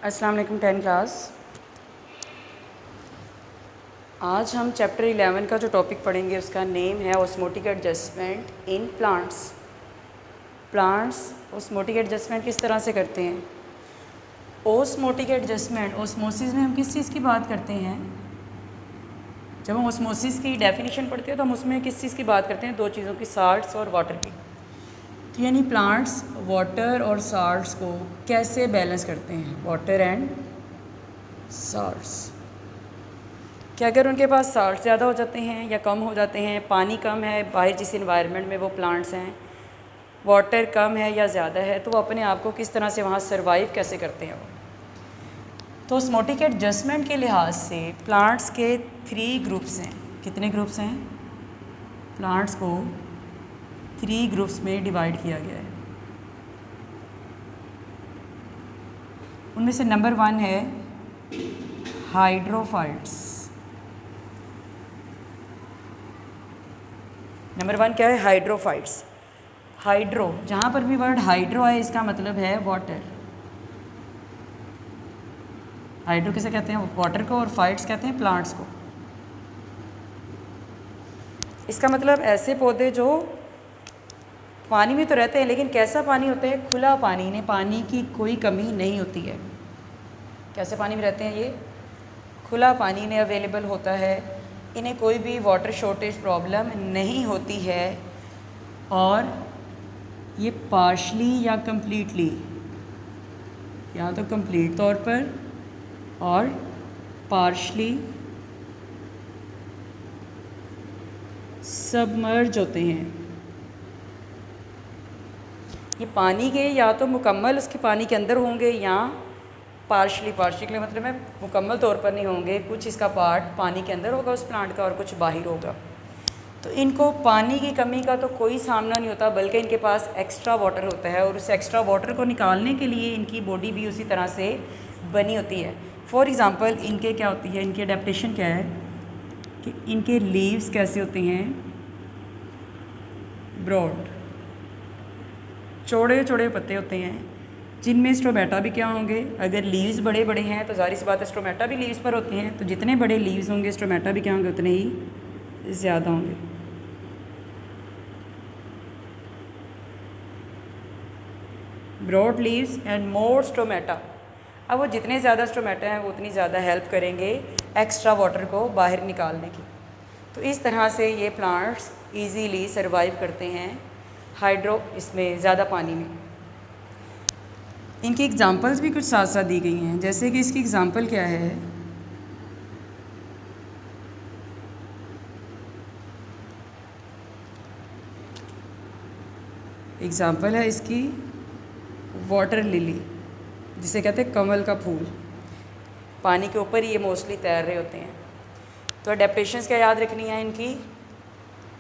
अस्सलाम वालेकुम 10 क्लास। आज हम चैप्टर 11 का जो टॉपिक पढ़ेंगे उसका नेम है osmotic adjustment in plants. Plants osmotic adjustment किस तरह से करते हैं? ऑस्मोटिक एडजस्टमेंट, ऑस्मोसिस में हम किस चीज़ की बात करते हैं? जब हम ऑस्मोसिस की डेफिनेशन पढ़ते हैं तो हम उसमें किस चीज़ की बात करते हैं? दो चीज़ों की, साल्ट्स और वाटर की। तो यानी प्लांट्स वाटर और साल्ट्स को कैसे बैलेंस करते हैं, वाटर एंड साल्ट्स। कि अगर उनके पास साल्ट ज़्यादा हो जाते हैं या कम हो जाते हैं, पानी कम है बाहर जिस इन्वायरमेंट में वो प्लांट्स हैं, वाटर कम है या ज़्यादा है, तो वो अपने आप को किस तरह से वहाँ सर्वाइव कैसे करते हैं वो। तो ऑस्मोटिक एडजस्टमेंट के लिहाज से प्लांट्स के 3 ग्रुप्स हैं। कितने ग्रुप्स हैं? प्लांट्स को 3 ग्रुप्स में डिवाइड किया गया है। उनमें से नंबर 1 है हाइड्रोफाइट्स। नंबर 1 क्या है? हाइड्रोफाइट्स। हाइड्रो, जहाँ पर भी वर्ड हाइड्रो आए इसका मतलब है वाटर। हाइड्रो किसे कहते हैं? वाटर को। और फाइट्स कहते हैं प्लांट्स को। इसका मतलब ऐसे पौधे जो पानी में तो रहते हैं लेकिन कैसा पानी होता है? खुला पानी। इन्हें पानी की कोई कमी नहीं होती है। कैसे पानी में रहते हैं ये? खुला पानी इन्हें अवेलेबल होता है। इन्हें कोई भी वाटर शॉर्टेज प्रॉब्लम नहीं होती है। और ये पार्शली या कंप्लीटली, या तो कंप्लीट तौर पर और पार्शली सबमर्ज होते हैं। ये पानी के या तो मुकम्मल उसके पानी के अंदर होंगे या पार्शली का मतलब है मुकम्मल तौर पर नहीं होंगे। कुछ इसका पार्ट पानी के अंदर होगा उस प्लांट का और कुछ बाहर होगा। तो इनको पानी की कमी का तो कोई सामना नहीं होता, बल्कि इनके पास एक्स्ट्रा वाटर होता है और उस एक्स्ट्रा वाटर को निकालने के लिए इनकी बॉडी भी उसी तरह से बनी होती है। फॉर एग्ज़ाम्पल इनके क्या होती है, इनकी अडेप्टेशन क्या है कि इनके लीव्स कैसे होते हैं? ब्रॉड, चौड़े चौड़े पत्ते होते हैं जिनमें स्टोमेटा भी क्या होंगे? अगर लीव्स बड़े बड़े हैं तो जाहिर सी बात है स्टोमेटा भी लीव्स पर होते हैं। तो जितने बड़े लीव्स होंगे स्टोमेटा भी क्या होंगे? उतने ही ज़्यादा होंगे। Broad leaves and more stomata. अब वो जितने ज़्यादा स्टोमेटा हैं वो उतनी ज़्यादा हेल्प करेंगे एक्स्ट्रा वाटर को बाहर निकालने की। तो इस तरह से ये प्लांट्स इजीली सरवाइव करते हैं हाइड्रो, इसमें ज़्यादा पानी में। इनकी एग्जांपल्स भी कुछ साथ साथ दी गई हैं। जैसे कि इसकी एग्जांपल क्या है? एग्जांपल है इसकी वाटर लिली, जिसे कहते हैं कमल का फूल। पानी के ऊपर ये मोस्टली तैर रहे होते हैं। तो अडेप्टेशंस क्या याद रखनी है इनकी?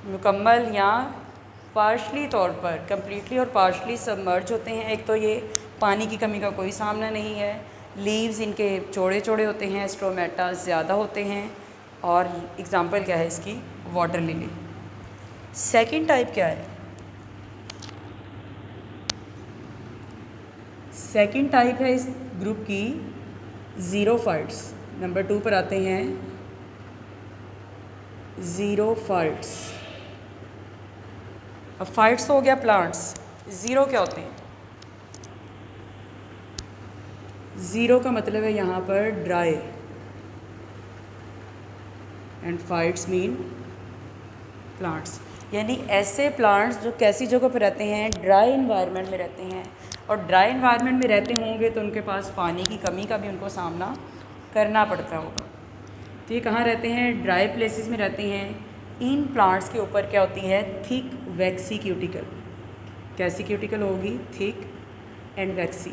मुकम्मल या पार्शली तौर पर, कंप्लीटली और पार्शली सबमर्ज होते हैं। एक तो ये पानी की कमी का कोई सामना नहीं है। लीव्स इनके चौड़े चौड़े होते हैं, स्टोमेटा ज़्यादा होते हैं। और एग्जांपल क्या है इसकी? Water lily. सेकंड टाइप क्या है? सेकंड टाइप है इस ग्रुप की ज़ीरोफाइट्स। नंबर 2 पर आते हैं ज़ीरोफाइट्स। अब फाइट्स तो हो गया प्लांट्स, ज़ीरो क्या होते हैं? ज़ीरो का मतलब है यहाँ पर dry, and fights mean plants. यानी ऐसे प्लांट्स जो कैसी जगह पर रहते हैं? ड्राई इन्वायरमेंट में रहते हैं। और ड्राई इन्वायरमेंट में रहते होंगे तो उनके पास पानी की कमी का भी उनको सामना करना पड़ता होगा। तो ये कहाँ रहते हैं? ड्राई प्लेसेस में रहते हैं। इन प्लांट्स के ऊपर क्या होती है? थिक वैक्सी क्यूटिकल। कैसी क्यूटिकल होगी? Thick and vaccine.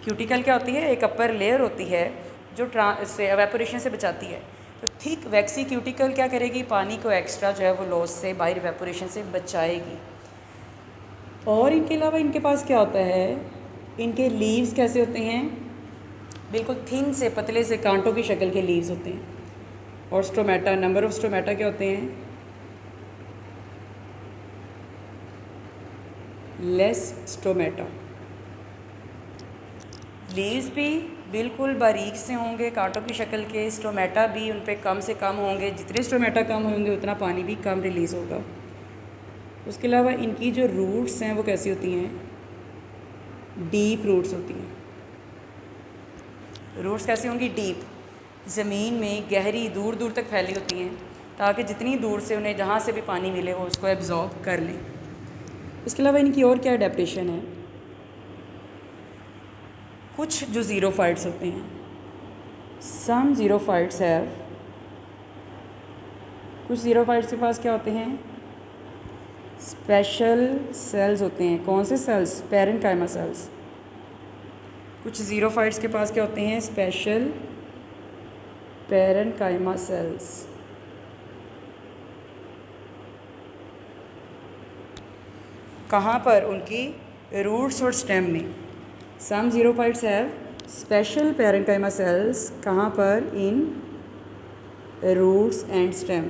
क्यूटिकल क्या होती है? एक अपर लेयर होती है जो एवेपोरेशन से बचाती है। तो थिक वैक्सी क्यूटिकल क्या करेगी? पानी को एक्स्ट्रा जो है वो लॉस से, बाहर एवेपोरेशन से बचाएगी। और इनके अलावा इनके पास क्या होता है? इनके लीव्स कैसे होते हैं? बिल्कुल थिन से, पतले से कांटों की शक्ल के लीव्स होते हैं। और स्टोमेटा, नंबर ऑफ स्टोमेटा क्या होते हैं? Less stomata. लीव्स भी बिल्कुल बारीक से होंगे, कांटों की शक्ल के। स्टोमेटा भी उन पे कम से कम होंगे, जितने स्टोमेटा कम होंगे उतना पानी भी कम रिलीज़ होगा। उसके अलावा इनकी जो रूट्स हैं वो कैसी होती हैं, डीप रूट्स होती हैं। रूट्स कैसी होंगी, डीप, ज़मीन में गहरी दूर दूर तक फैली होती हैं, ताकि जितनी दूर से उन्हें जहाँ से भी पानी मिले वो उसको एब्जॉर्ब कर लें। इसके अलावा इनकी और क्या एडेप्टेशन है, कुछ जो ज़ीरोफाइट्स होते हैं, सम ज़ीरोफाइट्स हैव, कुछ ज़ीरोफाइट्स के पास क्या होते हैं, स्पेशल सेल्स होते हैं। कौन से सेल्स, पैरेन्काइमा सेल्स। कुछ ज़ीरोफाइट्स के पास क्या होते हैं, स्पेशल पैरेन्काइमा सेल्स। कहाँ पर, उनकी रूट्स और स्टेम में। सम ज़ीरोफाइट्स हैव स्पेशल पैरेन्काइमा सेल्स, कहाँ पर, इन रूट्स एंड स्टेम।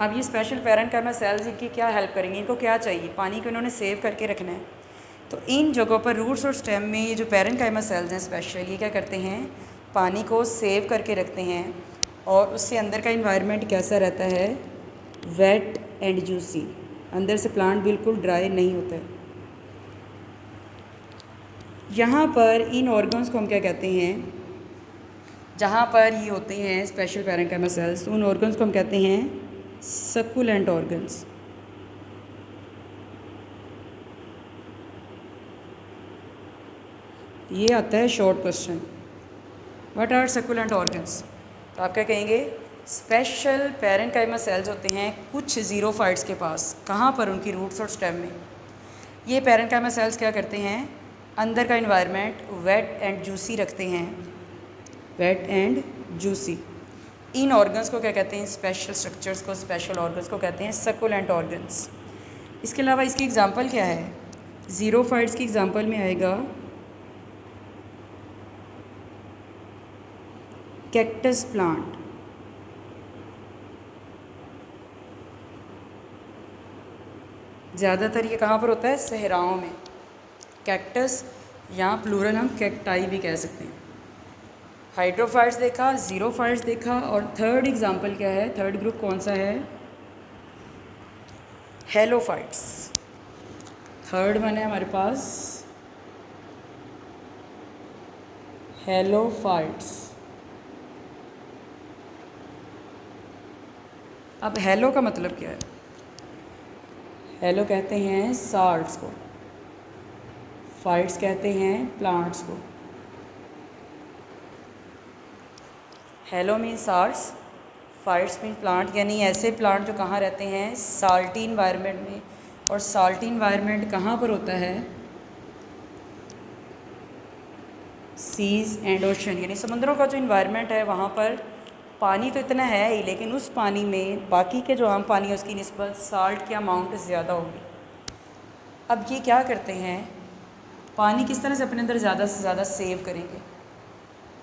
अब ये स्पेशल पैरेन्काइमा सेल्स इनकी क्या हेल्प करेंगे, इनको क्या चाहिए, पानी को इन्होंने सेव करके रखना है। तो इन जगहों पर रूट्स और स्टेम में ये जो पैरेन्काइमा सेल्स हैं स्पेशल, ये क्या करते हैं, पानी को सेव करके रखते हैं। और उससे अंदर का इन्वायरमेंट कैसा रहता है, वेट एंड जूसी। अंदर से प्लांट बिल्कुल ड्राई नहीं होता है। यहाँ पर इन ऑर्गन्स को हम क्या कहते हैं, जहाँ पर ये होते हैं स्पेशल पैरेन्काइमा सेल्स, तो उन ऑर्गन्स को हम कहते हैं सक्कुलेंट ऑर्गन्स। ये आता है short question, what are succulent organs. तो आप क्या कहेंगे, स्पेशल पैरेन्काइमा सेल्स होते हैं कुछ ज़ीरोफाइट्स के पास, कहाँ पर, उनकी रूट्स और स्टेम में। ये पैरेन्काइमा सेल्स क्या करते हैं, अंदर का इन्वायरमेंट वेट एंड जूसी रखते हैं, वेट एंड जूसी। इन ऑर्गन्स को क्या कहते हैं, स्पेशल स्ट्रक्चर्स को, स्पेशल ऑर्गन्स को कहते हैं सक्कुलेंट ऑर्गन्स। इसके अलावा इसकी एग्जांपल क्या है, ज़ीरोफाइट्स की एग्जांपल में आएगा कैक्टस प्लांट। ज़्यादातर ये कहाँ पर होता है, सहराओं में। कैक्टस, यहाँ प्लूरल हम कैक्टाई भी कह सकते हैं। हाइड्रोफाइट्स देखा, ज़ीरोफाइट्स देखा, और थर्ड एग्जांपल क्या है, थर्ड ग्रुप कौन सा है, हेलोफाइट्स। थर्ड वन है हमारे पास हेलोफाइट्स। अब हेलो का मतलब क्या है, हेलो कहते हैं साल्ट्स को, फाइट्स कहते हैं प्लांट्स को। Hello mean salts, fights mean plant, यानी ऐसे प्लांट जो कहाँ रहते हैं, साल्टी इन्वायरमेंट में। और साल्टी इन्वायरमेंट कहाँ पर होता है, सीज़ एंड ओशन, यानी समुद्रों का जो इन्वायरमेंट है वहाँ पर पानी तो इतना है ही, लेकिन उस पानी में बाकी के जो आम पानी है उसकी निस्बत साल्ट की अमाउंट ज़्यादा होगी। अब ये क्या करते हैं, पानी किस तरह से अपने अंदर ज़्यादा से ज़्यादा सेव करेंगे।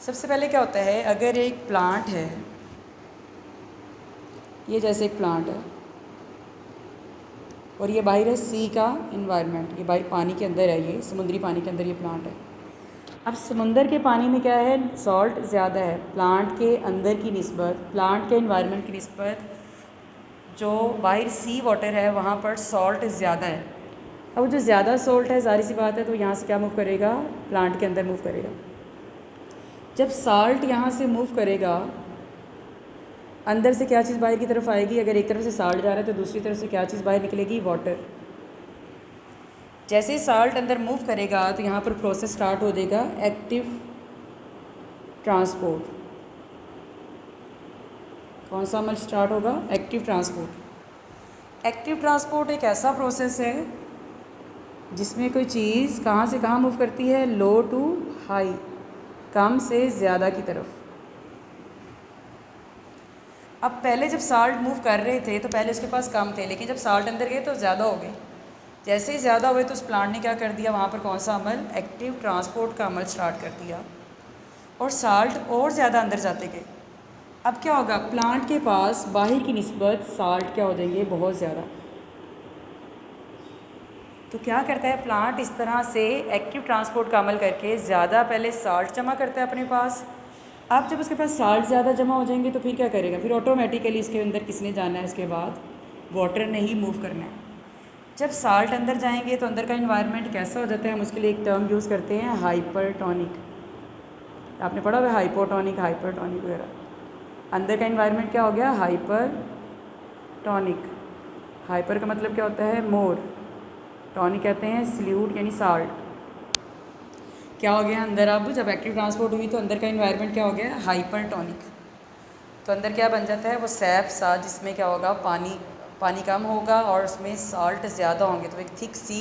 सबसे पहले क्या होता है, अगर एक प्लांट है, ये जैसे एक प्लांट है और ये बाहर है सी का इन्वायरमेंट, ये बाहर पानी के अंदर है, ये समुद्री पानी के अंदर ये प्लांट है। अब समुंदर के पानी में क्या है, सॉल्ट ज़्यादा है प्लांट के अंदर की निस्बत, प्लांट के इन्वायरमेंट की निस्बत। जो बाहर सी वाटर है वहाँ पर सॉल्ट ज़्यादा है। अब जो ज़्यादा सॉल्ट है, ज़ाहिर सी बात है, तो यहाँ से क्या मूव करेगा, प्लांट के अंदर मूव करेगा। जब साल्ट यहाँ से मूव करेगा, अंदर से क्या चीज़ बाहर की तरफ आएगी, अगर एक तरफ से साल्ट जा रहा है तो दूसरी तरफ से क्या चीज़ बाहर निकलेगी, वाटर। जैसे साल्ट अंदर मूव करेगा तो यहाँ पर प्रोसेस स्टार्ट हो जाएगा एक्टिव ट्रांसपोर्ट। कौन सा अमल स्टार्ट होगा, एक्टिव ट्रांसपोर्ट। एक्टिव ट्रांसपोर्ट एक ऐसा प्रोसेस है जिसमें कोई चीज़ कहाँ से कहाँ मूव करती है, लो टू हाई, कम से ज़्यादा की तरफ। अब पहले जब साल्ट मूव कर रहे थे तो पहले उसके पास कम थे, लेकिन जब साल्ट अंदर गए तो ज़्यादा हो गए। जैसे ही ज़्यादा हुए तो उस प्लांट ने क्या कर दिया, वहाँ पर कौन सा अमल, एक्टिव ट्रांसपोर्ट का अमल स्टार्ट कर दिया, और साल्ट और ज़्यादा अंदर जाते गए। अब क्या होगा, प्लांट के पास बाहर की निस्बत साल्ट क्या हो जाएंगे, बहुत ज़्यादा। तो क्या करता है प्लांट, इस तरह से एक्टिव ट्रांसपोर्ट का अमल करके ज़्यादा पहले साल्ट जमा करता है अपने पास। अब जब उसके पास साल्ट ज़्यादा जमा हो जाएंगे तो फिर क्या करेगा, फिर ऑटोमेटिकली इसके अंदर किसने जाना है, इसके बाद वाटर ने ही मूव करना है। जब साल्ट अंदर जाएंगे तो अंदर का इन्वायरमेंट कैसा हो जाता है, हम उसके लिए एक टर्म यूज़ करते हैं हाइपरटोनिक। आपने पढ़ा हुआ है हाइपोटोनिक, हाइपरटोनिक वगैरह। अंदर का इन्वायरमेंट क्या हो गया, हाइपरटोनिक। हाइपर का मतलब क्या होता है, मोर। टॉनिक कहते हैं सल्यूट यानी साल्ट। क्या हो गया अंदर, अब जब एक्टिव ट्रांसपोर्ट हुई तो अंदर का इन्वायरमेंट क्या हो गया, हाइपरटोनिक। तो अंदर क्या बन जाता है, वो सैप सा, जिसमें क्या होगा, पानी कम होगा और उसमें साल्ट ज़्यादा होंगे, तो एक थिक सी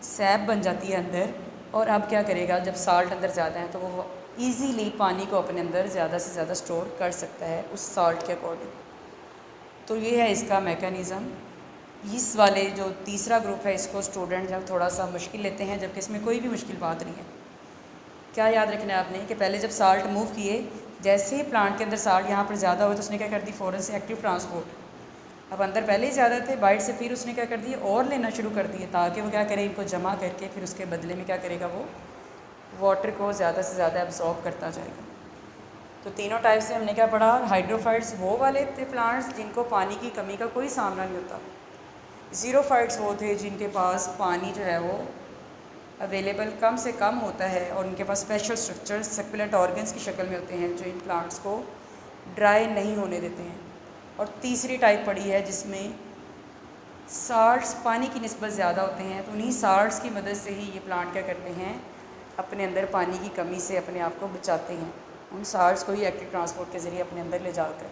सैप बन जाती है अंदर। और अब क्या करेगा, जब साल्ट अंदर ज़्यादा है तो वो ईज़िली पानी को अपने अंदर ज़्यादा से ज़्यादा स्टोर कर सकता है उस साल्ट के अकॉर्डिंग। तो ये है इसका मैकेनिज़्म। इस वाले जो तीसरा ग्रुप है, इसको स्टूडेंट जब थोड़ा सा मुश्किल लेते हैं, जबकि इसमें कोई भी मुश्किल बात नहीं है। क्या याद रखना है आपने कि पहले जब साल्ट मूव किए, जैसे ही प्लांट के अंदर साल्ट यहाँ पर ज़्यादा हुआ तो उसने क्या कर दी, फ़ौरन से एक्टिव ट्रांसपोर्ट। अब अंदर पहले ही ज़्यादा थे, बाइट से फिर उसने क्या कर दिया, और लेना शुरू कर दिए, ताकि वो क्या करे, इनको जमा करके फिर उसके बदले में क्या करेगा, वो वाटर को ज़्यादा से ज़्यादा एब्जॉर्ब करता जाएगा। तो तीनों टाइप से हमने क्या पढ़ा, हाइड्रोफाइट्स वो वाले थे प्लांट्स जिनको पानी की कमी का कोई सामना नहीं होता। ज़ीरोफाइट्स वो थे जिनके पास पानी जो है वो अवेलेबल कम से कम होता है और उनके पास स्पेशल स्ट्रक्चर सक्यूलेंट ऑर्गन्स की शक्ल में होते हैं जो इन प्लांट्स को ड्राई नहीं होने देते हैं। और तीसरी टाइप पड़ी है जिसमें साल्ट्स पानी की निस्बत ज़्यादा होते हैं, तो उन्हीं साल्ट्स की मदद से ही ये प्लांट क्या करते हैं, अपने अंदर पानी की कमी से अपने आप को बचाते हैं, उन साल्ट्स को ही एक्टिव ट्रांसपोर्ट के ज़रिए अपने अंदर ले जाकर।